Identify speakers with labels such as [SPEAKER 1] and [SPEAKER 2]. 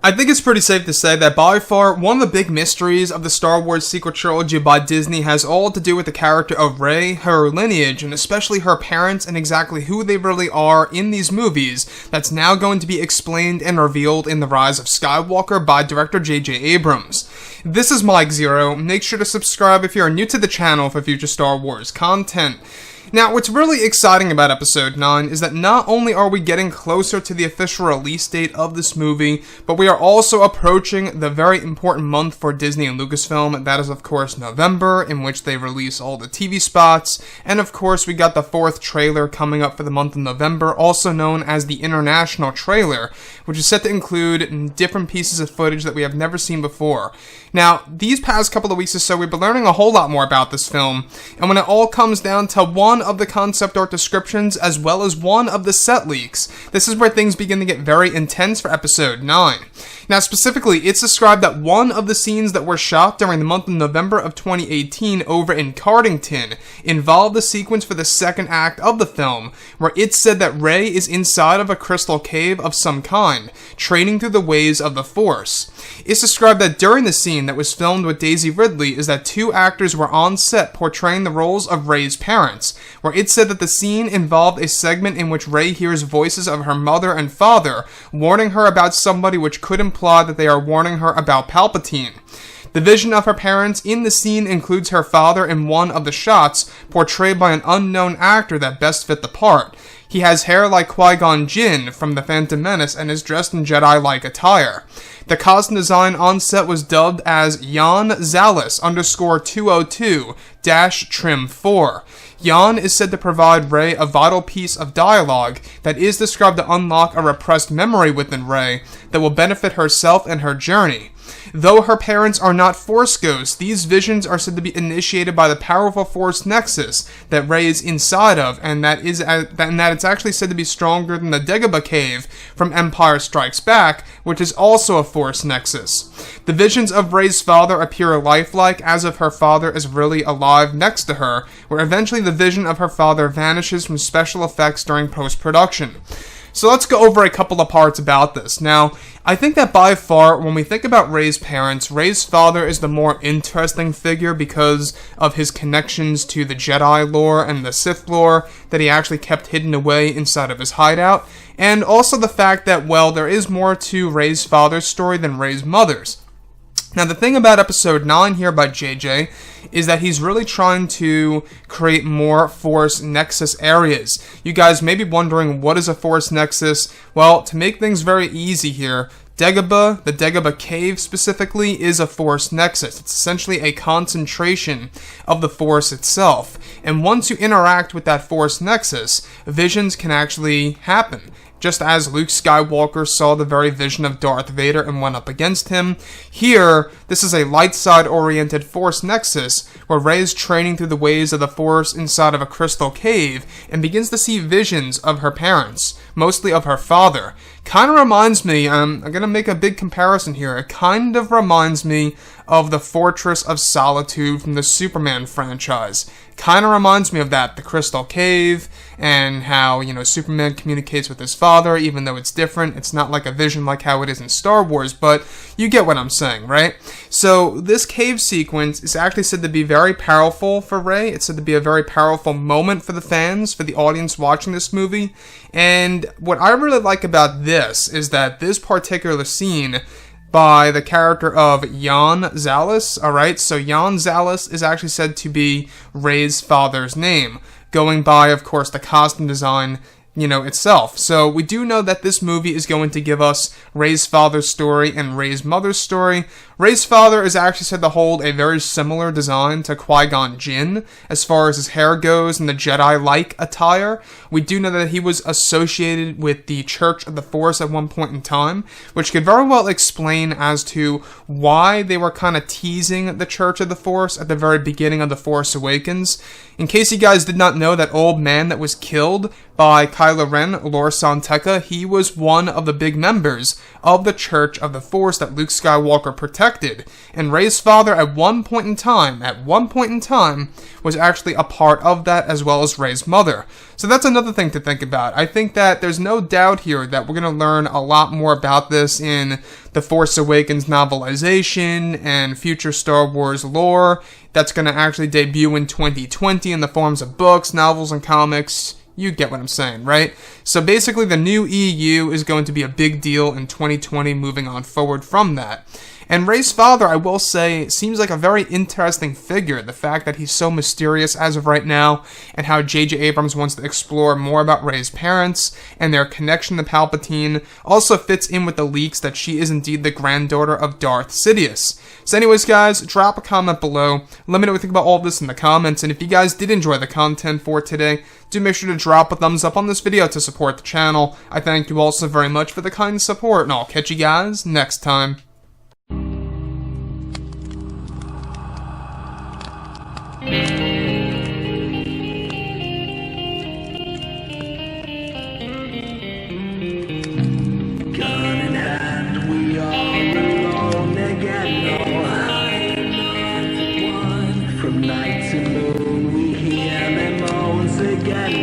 [SPEAKER 1] I think it's pretty safe to say that by far, one of the big mysteries of the Star Wars sequel trilogy by Disney has all to do with the character of Rey, her lineage, and especially her parents and exactly who they really are in these movies. That's now going to be explained and revealed in The Rise of Skywalker by director J.J. Abrams. This is Mike Zero. Make sure to subscribe if you are new to the channel for future Star Wars content. Now, what's really exciting about Episode 9 is that not only are we getting closer to the official release date of this movie, but we are also approaching the very important month for Disney and Lucasfilm, and that is, of course, November, in which they release all the TV spots, and of course, we got the 4th trailer coming up for the month of November, also known as the International Trailer, which is set to include different pieces of footage that we have never seen before. Now, these past couple of weeks or so, we've been learning a whole lot more about this film, and when it all comes down to one of the concept art descriptions as well as one of the set leaks, this is where things begin to get very intense for Episode 9. Now, specifically, it's described that one of the scenes that were shot during the month of November of 2018 over in Cardington involved the sequence for the second act of the film, where it's said that Rey is inside of a crystal cave of some kind, training through the ways of the Force. It's described that during the scene that was filmed with Daisy Ridley is that 2 actors were on set portraying the roles of Rey's parents, where it said that the scene involved a segment in which Rey hears voices of her mother and father warning her about somebody, which could imply that they are warning her about Palpatine. The vision of her parents in the scene includes her father in one of the shots, portrayed by an unknown actor that best fit the part. He has hair like Qui-Gon Jinn from The Phantom Menace and is dressed in Jedi-like attire. The costume design on set was dubbed as Jan Zalis _202-Trim 4. Jan is said to provide Rey a vital piece of dialogue that is described to unlock a repressed memory within Rey that will benefit herself and her journey. Though her parents are not Force ghosts, these visions are said to be initiated by the powerful Force nexus that Rey is inside of, and that it's actually said to be stronger than the Dagobah cave from Empire Strikes Back, which is also a Force nexus. The visions of Rey's father appear lifelike, as if her father is really alive next to her, where eventually the vision of her father vanishes from special effects during post-production. So let's go over a couple of parts about this. Now, I think that by far, when we think about Rey's parents, Rey's father is the more interesting figure because of his connections to the Jedi lore and the Sith lore that he actually kept hidden away inside of his hideout, and also the fact that, well, there is more to Rey's father's story than Rey's mother's. Now, the thing about Episode 9 here by JJ is that he's really trying to create more Force Nexus areas. You guys may be wondering, what is a Force Nexus? Well, to make things very easy here, Dagobah, the Dagobah cave specifically, is a Force Nexus. It's essentially a concentration of the Force itself. And once you interact with that Force Nexus, visions can actually happen. Just as Luke Skywalker saw the very vision of Darth Vader and went up against him, here, this is a light side-oriented Force Nexus, where Rey is training through the ways of the Force inside of a crystal cave, and begins to see visions of her parents, mostly of her father. Kind of reminds me, I'm going to make a big comparison here, it kind of reminds me of the Fortress of Solitude from the Superman franchise. Kind of reminds me of that, the Crystal Cave, and how, Superman communicates with his father, even though it's different. It's not like a vision like how it is in Star Wars, but you get what I'm saying, right? So, this cave sequence is actually said to be very powerful for Rey. It's said to be a very powerful moment for the fans, for the audience watching this movie. And what I really like about this is that this particular scene by the character of Jan Zalis, alright? So Jan Zalis is actually said to be Rey's father's name, going by, of course, the costume design, itself. So we do know that this movie is going to give us Rey's father's story and Rey's mother's story. Rey's father is actually said to hold a very similar design to Qui-Gon Jinn as far as his hair goes and the Jedi-like attire. We do know that he was associated with the Church of the Force at one point in time, which could very well explain as to why they were kind of teasing the Church of the Force at the very beginning of The Force Awakens. In case you guys did not know, that old man that was killed by Kylo Ren, Lor San Tekka. He was one of the big members of the Church of the Force that Luke Skywalker protected. And Rey's father at one point in time, was actually a part of that, as well as Rey's mother. So that's another thing to think about. I think that there's no doubt here that we're going to learn a lot more about this in the Force Awakens novelization and future Star Wars lore that's going to actually debut in 2020 in the forms of books, novels, and comics. You get what I'm saying, right? So basically, the new EU is going to be a big deal in 2020 moving on forward from that. And Rey's father, I will say, seems like a very interesting figure. The fact that he's so mysterious as of right now, and how J.J. Abrams wants to explore more about Rey's parents and their connection to Palpatine, also fits in with the leaks that she is indeed the granddaughter of Darth Sidious. So anyways, guys, drop a comment below. Let me know what you think about all of this in the comments, and if you guys did enjoy the content for today, do make sure to drop a thumbs up on this video to support the channel. I thank you all so very much for the kind support, and I'll catch you guys next time.
[SPEAKER 2] From night to moon we hear them moans again.